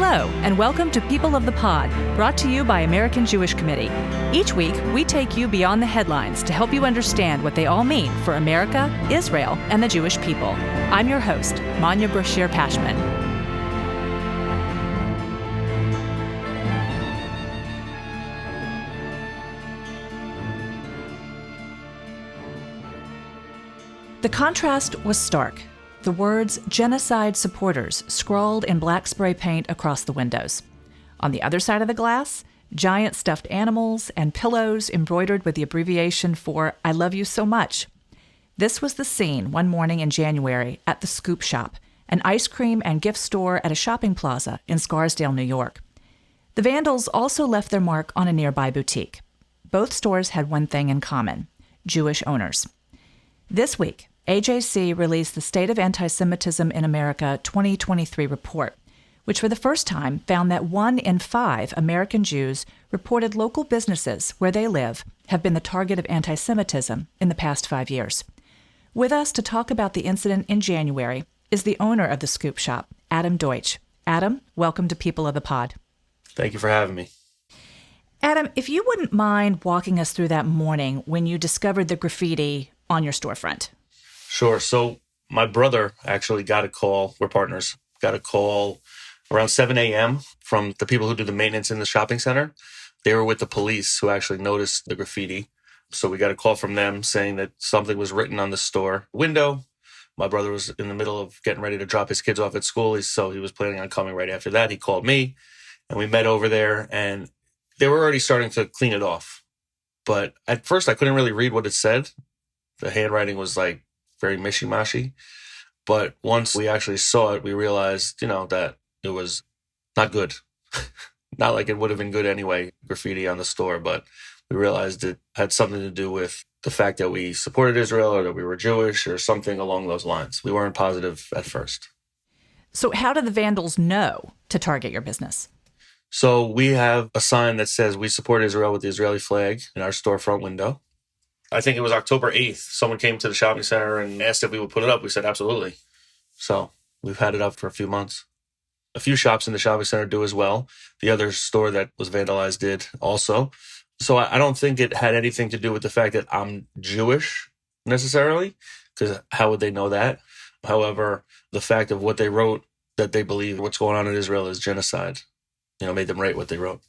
Hello, and welcome to People of the Pod, brought to you by American Jewish Committee. Each week, we take you beyond the headlines to help you understand what they all mean for America, Israel, and the Jewish people. I'm your host, Manya Brashear-Pashman. The contrast was stark. The words genocide supporters scrawled in black spray paint across the windows. On the other side of the glass, giant stuffed animals and pillows embroidered with the abbreviation for I love you so much. This was the scene one morning in January at the Scoop Shop, an ice cream and gift store at a shopping plaza in Scarsdale, New York. The vandals also left their mark on a nearby boutique. Both stores had one thing in common: Jewish owners. This week, AJC released the State of Antisemitism in America 2023 report, which for the first time found that 1 in 5 American Jews reported local businesses where they live have been the target of antisemitism in the past 5 years. With us to talk about the incident in January is the owner of the Scoop Shop, Adam Deutsch. Adam, welcome to People of the Pod. Thank you for having me. Adam, if you wouldn't mind walking us through that morning when you discovered the graffiti on your storefront. Sure. So my brother actually got a call. We're partners. Got a call around 7 a.m. from the people who do the maintenance in the shopping center. They were with the police who actually noticed the graffiti. So we got a call from them saying that something was written on the store window. My brother was in the middle of getting ready to drop his kids off at school, so he was planning on coming right after that. He called me, and we met over there, and they were already starting to clean it off. But at first, I couldn't really read what it said. The handwriting was like very mishy-mashy. But once we actually saw it, we realized, that it was not good. Not like it would have been good anyway, graffiti on the store, but we realized it had something to do with the fact that we supported Israel or that we were Jewish or something along those lines. We weren't positive at first. So how did the vandals know to target your business? So we have a sign that says we support Israel with the Israeli flag in our storefront window. I think it was October 8th. Someone came to the shopping center and asked if we would put it up. We said, absolutely. So we've had it up for a few months. A few shops in the shopping center do as well. The other store that was vandalized did also. So I don't think it had anything to do with the fact that I'm Jewish necessarily, because how would they know that? However, the fact of what they wrote, that they believe what's going on in Israel is genocide, made them write what they wrote.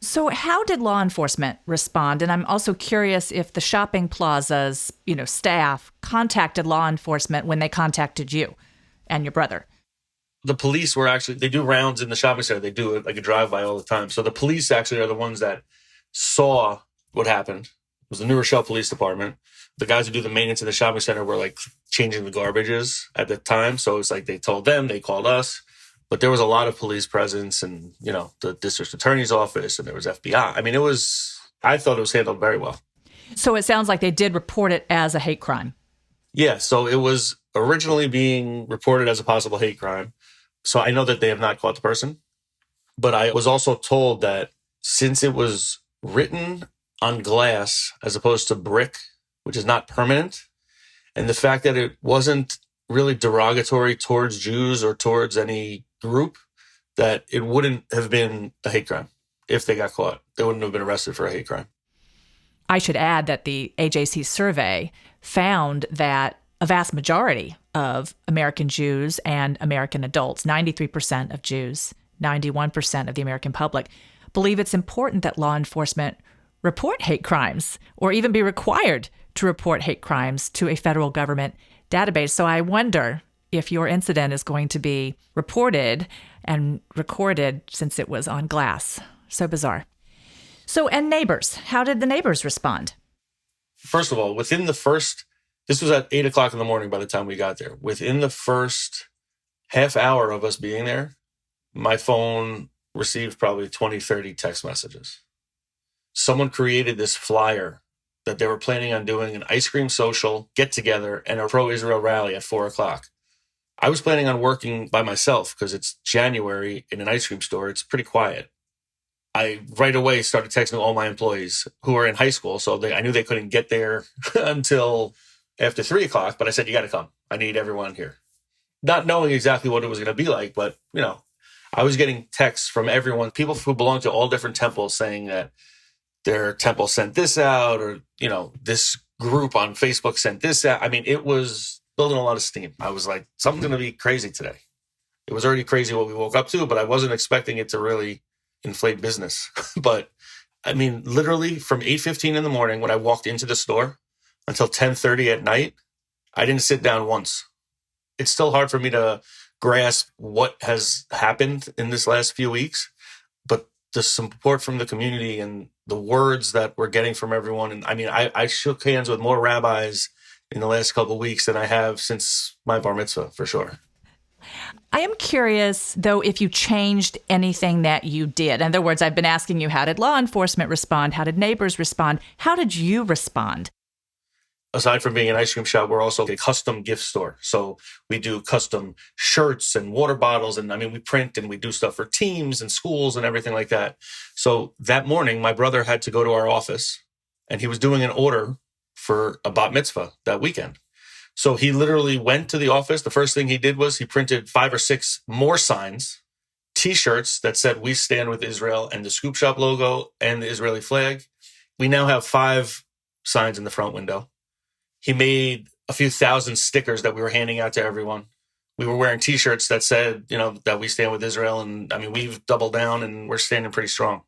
So how did law enforcement respond? And I'm also curious if the shopping plaza's, staff contacted law enforcement when they contacted you and your brother. The police they do rounds in the shopping center. They do it like a drive-by all the time. So the police actually are the ones that saw what happened. It was the New Rochelle Police Department. The guys who do the maintenance in the shopping center were like changing the garbages at the time. So it's like they told them, they called us. But there was a lot of police presence and, the district attorney's office, and there was FBI. I mean, I thought it was handled very well. So it sounds like they did report it as a hate crime. Yeah, so it was originally being reported as a possible hate crime. So I know that they have not caught the person. But I was also told that since it was written on glass as opposed to brick, which is not permanent, and the fact that it wasn't really derogatory towards Jews or towards any group, that it wouldn't have been a hate crime if they got caught. They wouldn't have been arrested for a hate crime. I should add that the AJC survey found that a vast majority of American Jews and American adults, 93% of Jews, 91% of the American public, believe it's important that law enforcement report hate crimes or even be required to report hate crimes to a federal government database. So I wonder if your incident is going to be reported and recorded since it was on glass. So bizarre. So, and neighbors, how did the neighbors respond? First of all, this was at 8 o'clock in the morning by the time we got there. Within the first half hour of us being there, my phone received probably 20, 30 text messages. Someone created this flyer that they were planning on doing an ice cream social get-together and a pro-Israel rally at 4 o'clock. I was planning on working by myself because it's January in an ice cream store. It's pretty quiet. I right away started texting all my employees who are in high school. So I knew they couldn't get there until after 3 o'clock. But I said, you got to come. I need everyone here. Not knowing exactly what it was going to be like. But, I was getting texts from everyone, people who belong to all different temples saying that their temple sent this out, or, this group on Facebook sent this out. I mean, it was building a lot of steam. I was like, something's going to be crazy today. It was already crazy what we woke up to, but I wasn't expecting it to really inflate business. But I mean, literally from 8:15 in the morning when I walked into the store until 10:30 at night, I didn't sit down once. It's still hard for me to grasp what has happened in this last few weeks, but the support from the community and the words that we're getting from everyone. And I mean, I shook hands with more rabbis in the last couple of weeks than I have since my bar mitzvah, for sure. I am curious, though, if you changed anything that you did. In other words, I've been asking you, how did law enforcement respond? How did neighbors respond? How did you respond? Aside from being an ice cream shop, we're also a custom gift store. So we do custom shirts and water bottles. And I mean, we print and we do stuff for teams and schools and everything like that. So that morning, my brother had to go to our office and he was doing an order for a bat mitzvah that weekend. So he literally went to the office. The first thing he did was he printed 5 or 6 more signs, T-shirts that said, "We stand with Israel," and the Scoop Shop logo and the Israeli flag. We now have 5 signs in the front window. He made a few thousand stickers that we were handing out to everyone. We were wearing T-shirts that said, that we stand with Israel. And I mean, we've doubled down and we're standing pretty strong.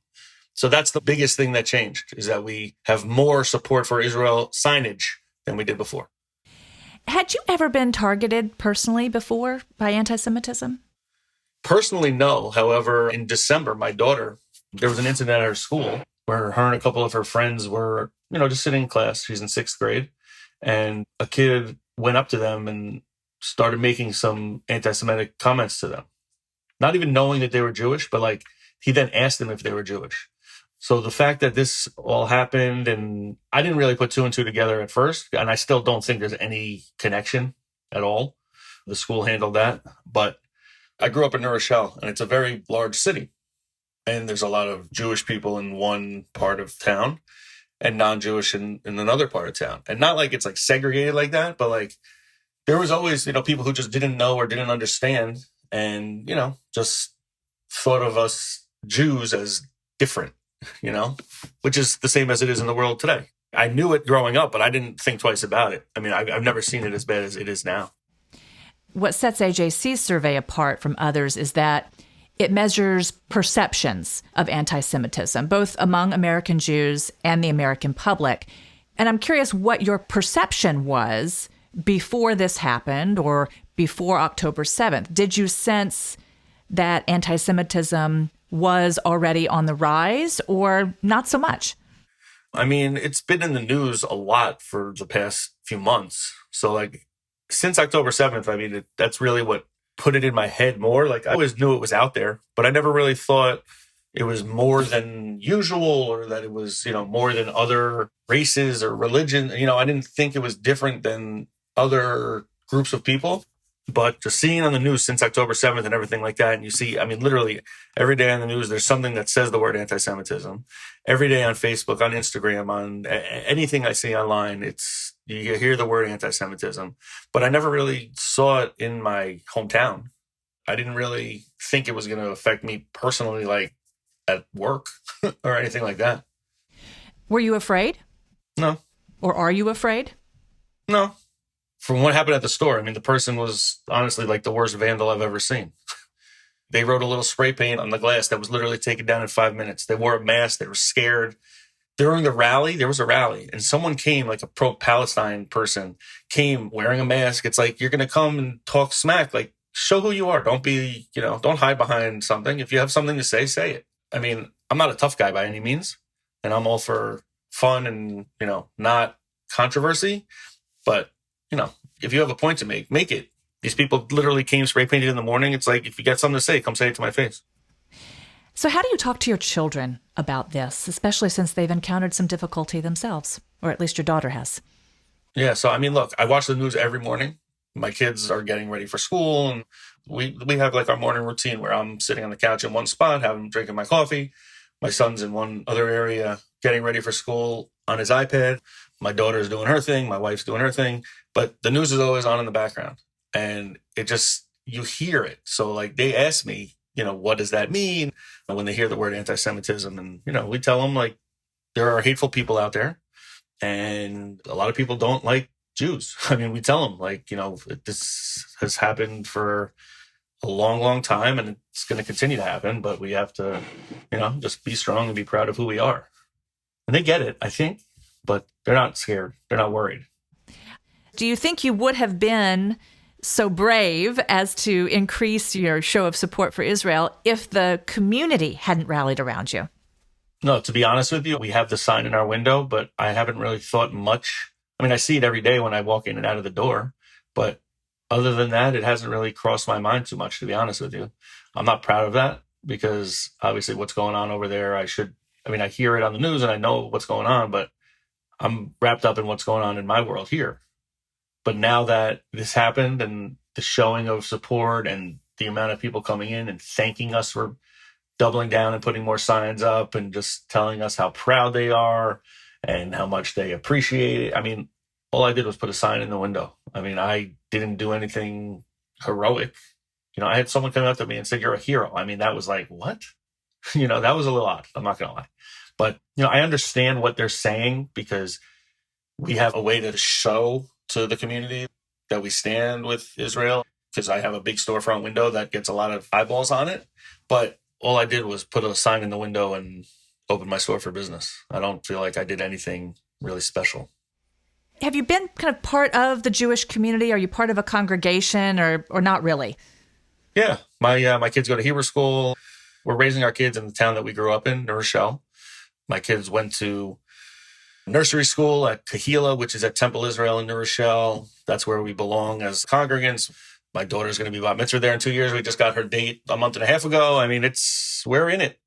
So that's the biggest thing that changed, is that we have more support for Israel signage than we did before. Had you ever been targeted personally before by anti-Semitism? Personally, no. However, in December, my daughter, there was an incident at her school where her and a couple of her friends were, just sitting in class. She's in 6th grade. And a kid went up to them and started making some anti-Semitic comments to them. Not even knowing that they were Jewish, but he then asked them if they were Jewish. So the fact that this all happened, and I didn't really put 2 and 2 together at first, and I still don't think there's any connection at all. The school handled that. But I grew up in New Rochelle, and it's a very large city. And there's a lot of Jewish people in one part of town and non-Jewish in another part of town. And not like it's segregated like that, but there was always, people who just didn't know or didn't understand and, just thought of us Jews as different, which is the same as it is in the world today. I knew it growing up, but I didn't think twice about it. I mean, I've never seen it as bad as it is now. What sets AJC's survey apart from others is that it measures perceptions of anti-Semitism, both among American Jews and the American public. And I'm curious what your perception was before this happened or before October 7th. Did you sense that anti-Semitism was already on the rise or not so much? I mean, it's been in the news a lot for the past few months. So since October 7th, I mean, that's really what put it in my head more. I always knew it was out there, but I never really thought it was more than usual or that it was, more than other races or religion. I didn't think it was different than other groups of people. But just seeing on the news since October 7th and everything like that, and you see, I mean, literally every day on the news, there's something that says the word anti-Semitism. Every day on Facebook, on Instagram, on anything I see online, you hear the word anti-Semitism. But I never really saw it in my hometown. I didn't really think it was going to affect me personally, at work or anything like that. Were you afraid? No. Or are you afraid? No. From what happened at the store, I mean, the person was honestly the worst vandal I've ever seen. They wrote a little spray paint on the glass that was literally taken down in 5 minutes. They wore a mask. They were scared. During the rally, there was a rally, and someone came, a pro-Palestine person, came wearing a mask. It's you're going to come and talk smack. Show who you are. Don't be, don't hide behind something. If you have something to say it. I mean, I'm not a tough guy by any means, and I'm all for fun and, not controversy. But if you have a point to make it. These people literally came spray painted in the morning. It's if you got something to say, come say it to my face. So how do you talk to your children about this, especially since they've encountered some difficulty themselves, or at least your daughter has? Yeah, so I mean, look, I watch the news every morning. My kids are getting ready for school, and we have our morning routine where I'm sitting on the couch in one spot, drinking my coffee. My son's in one other area getting ready for school on his iPad. My daughter's doing her thing. My wife's doing her thing. But the news is always on in the background. And it just, you hear it. So they ask me, what does that mean? And when they hear the word anti-Semitism, and, we tell them, like, there are hateful people out there, and a lot of people don't like Jews. I mean, we tell them, like, this has happened for a long, long time, and it's going to continue to happen, but we have to, just be strong and be proud of who we are. And they get it, I think, but they're not scared. They're not worried. Do you think you would have been so brave as to increase your show of support for Israel if the community hadn't rallied around you? No, to be honest with you, we have the sign in our window, but I haven't really thought much. I mean, I see it every day when I walk in and out of the door, but other than that, it hasn't really crossed my mind too much, to be honest with you. I'm not proud of that because obviously what's going on over there, I hear it on the news and I know what's going on, but I'm wrapped up in what's going on in my world here. But now that this happened and the showing of support and the amount of people coming in and thanking us for doubling down and putting more signs up and just telling us how proud they are and how much they appreciate it. I mean, all I did was put a sign in the window. I mean, I didn't do anything heroic. I had someone come up to me and said, "You're a hero." I mean, that was like, what? That was a little odd. I'm not going to lie. But, I understand what they're saying because we have a way to show to the community that we stand with Israel because I have a big storefront window that gets a lot of eyeballs on it. But all I did was put a sign in the window and open my store for business. I don't feel like I did anything really special. Have you been kind of part of the Jewish community? Are you part of a congregation or not really? Yeah. My kids go to Hebrew school. We're raising our kids in the town that we grew up in, New Rochelle. My kids went to nursery school at Kahila, which is at Temple Israel in New Rochelle. That's where we belong as congregants. My daughter's going to be bat mitzvah there in 2 years. We just got her date a month and a half ago. I mean, we're in it,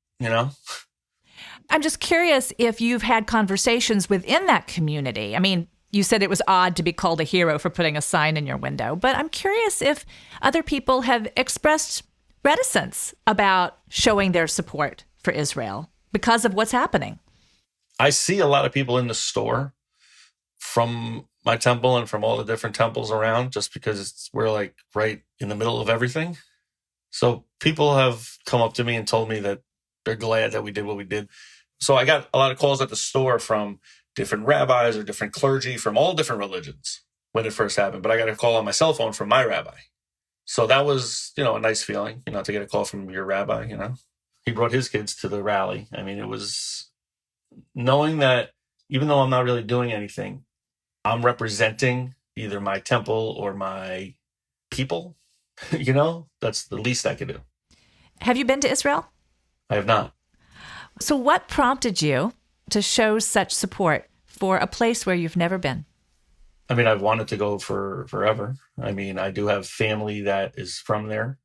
I'm just curious if you've had conversations within that community. I mean, you said it was odd to be called a hero for putting a sign in your window, but I'm curious if other people have expressed reticence about showing their support for Israel because of what's happening. I see a lot of people in the store from my temple and from all the different temples around just because we're like right in the middle of everything. So people have come up to me and told me that they're glad that we did what we did. So I got a lot of calls at the store from different rabbis or different clergy from all different religions when it first happened. But I got a call on my cell phone from my rabbi. So that was, a nice feeling, to get a call from your rabbi, He brought his kids to the rally. I mean, it was knowing that even though I'm not really doing anything, I'm representing either my temple or my people, that's the least I could do. Have you been to Israel? I have not. So what prompted you to show such support for a place where you've never been? I mean, I've wanted to go for forever. I mean, I do have family that is from there.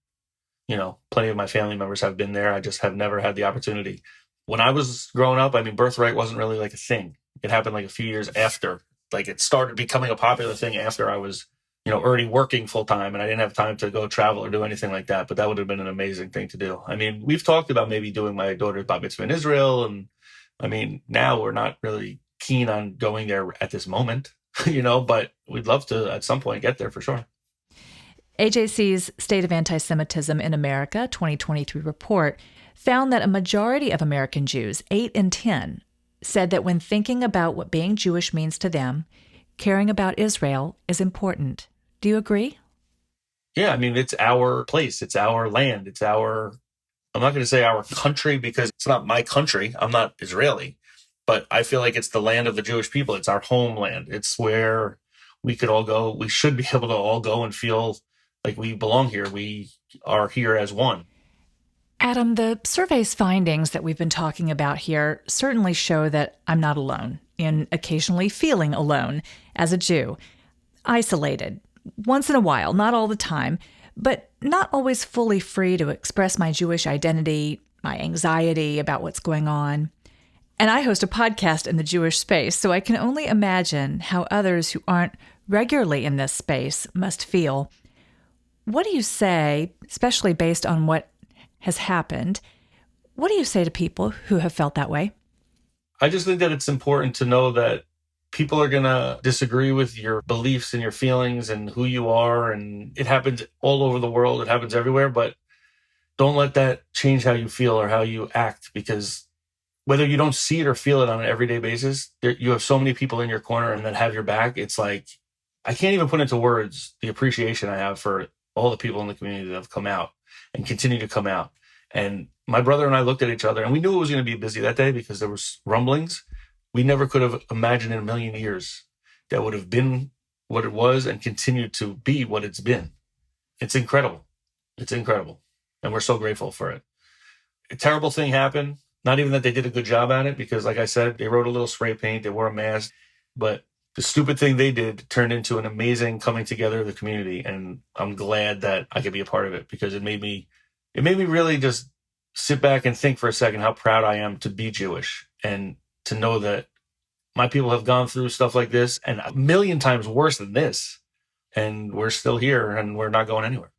Plenty of my family members have been there. I just have never had the opportunity. When I was growing up, I mean, birthright wasn't really like a thing. It happened like a few years after. Like it started becoming a popular thing after I was, already working full time and I didn't have time to go travel or do anything like that. But that would have been an amazing thing to do. I mean, we've talked about maybe doing my daughter's bat mitzvah in Israel. And I mean, now we're not really keen on going there at this moment, but we'd love to at some point get there for sure. AJC's State of Anti-Semitism in America 2023 report found that a majority of American Jews, 8 in 10, said that when thinking about what being Jewish means to them, caring about Israel is important. Do you agree? Yeah, I mean, it's our place. It's our land. I'm not going to say our country because it's not my country. I'm not Israeli, but I feel like it's the land of the Jewish people. It's our homeland. It's where we could all go. We should be able to all go and feel like we belong here. We are here as one. Adam, the survey's findings that we've been talking about here certainly show that I'm not alone in occasionally feeling alone as a Jew. Isolated, once in a while, not all the time, but not always fully free to express my Jewish identity, my anxiety about what's going on. And I host a podcast in the Jewish space, so I can only imagine how others who aren't regularly in this space must feel. What do you say, especially based on what has happened, what do you say to people who have felt that way? I just think that it's important to know that people are going to disagree with your beliefs and your feelings and who you are. And it happens all over the world. It happens everywhere. But don't let that change how you feel or how you act, because whether you don't see it or feel it on an everyday basis, you have so many people in your corner and that have your back. It's like, I can't even put into words the appreciation I have for all the people in the community that have come out and continue to come out. And my brother and I looked at each other, and we knew it was going to be busy that day because there was rumblings. We never could have imagined in a million years that would have been what it was and continued to be what it's been. It's incredible. It's incredible. And we're so grateful for it. A terrible thing happened. Not even that they did a good job at it, because like I said, they wrote a little spray paint, they wore a mask, but the stupid thing they did turned into an amazing coming together of the community. And I'm glad that I could be a part of it, because it made me really just sit back and think for a second how proud I am to be Jewish and to know that my people have gone through stuff like this and a million times worse than this. And we're still here and we're not going anywhere.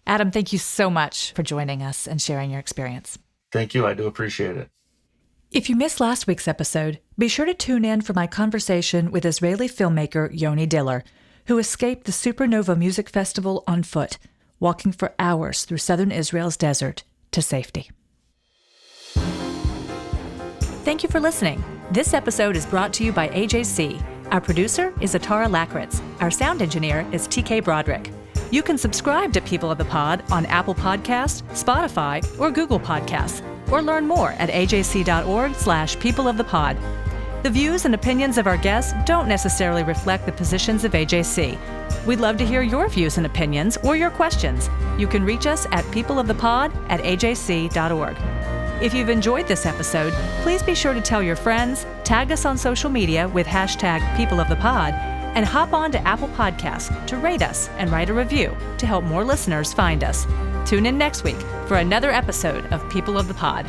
Adam, thank you so much for joining us and sharing your experience. Thank you. I do appreciate it. If you missed last week's episode, be sure to tune in for my conversation with Israeli filmmaker Yoni Diller, who escaped the Supernova Music Festival on foot, walking for hours through southern Israel's desert to safety. Thank you for listening. This episode is brought to you by AJC. Our producer is Atara Lakritz. Our sound engineer is TK Broderick. You can subscribe to People of the Pod on Apple Podcasts, Spotify, or Google Podcasts, or learn more at ajc.org/peopleofthepod. The views and opinions of our guests don't necessarily reflect the positions of AJC. We'd love to hear your views and opinions or your questions. You can reach us at peopleofthepod@ajc.org. If you've enjoyed this episode, please be sure to tell your friends, tag us on social media with #PeopleOfThePod, and hop on to Apple Podcasts to rate us and write a review to help more listeners find us. Tune in next week for another episode of People of the Pod.